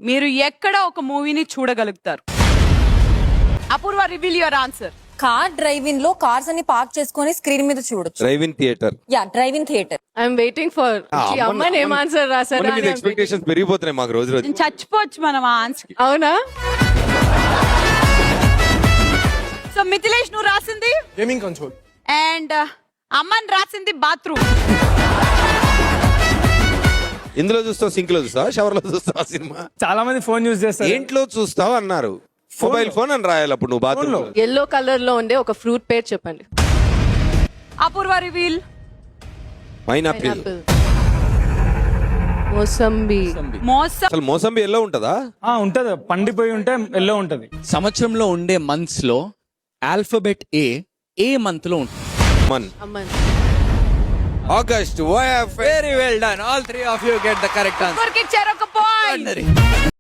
మీరు ఎక్కడ ఒక మూవీని చూడగలుగుతారు? Apoorva, reveal your answer. Car driving లో కార్స్ అన్ని పార్క్ చేసుకొని స్క్రీన్ మీద చూడొచ్చు. Driving theatre. Yeah, driving theatre. I'm waiting for అమ్మని ఏం ఆన్సర్ రాసారా అని ఎక్స్పెక్టేషన్స్ పెరిగిపోతున్నాయి మాకు రోజు రోజు. చచ్చిపోవచ్చు మనం ఆ ఆన్సర్. అవునా? సో మిథిలేష్, నువ్వు రాసింది గేమింగ్ కన్సోల్. అండ్ అమ్మన్ రాసింది బాత్రూమ్. ఇందులో చూస్తావు, సింక్ లో చూస్తావా, షవర్ లో చూస్తావా సినిమా? చాలా మంది ఫోన్ యూజ్ చేస్తారు. ఏంట్లో చూస్తావు అన్నారు. మొబైల్ ఫోన్ అని రాయాలి అప్పుడు నువ్వు బాత్రూమ్ లో. ఎల్లో కలర్ లో ఉండే ఒక ఫ్రూట్ పేరు చెప్పండి. అపూర్వ, రివీల్. పైనాపిల్. Pineapple. మోసంబి. మోసం. అసలు మోసంబి ఎల్లో ఉంటదా? ఉంటది, పండిపోయి ఉంటే ఎల్లో ఉంటది. సంవత్సరంలో ఉండే మంత్స్ లో ఆల్ఫాబెట్ ఏ మంత్ లో ఉంటుంది? Mann. Amman. August. Very well done. All three of you get the correct answer. ఇచ్చారు ఒక పాయింట్.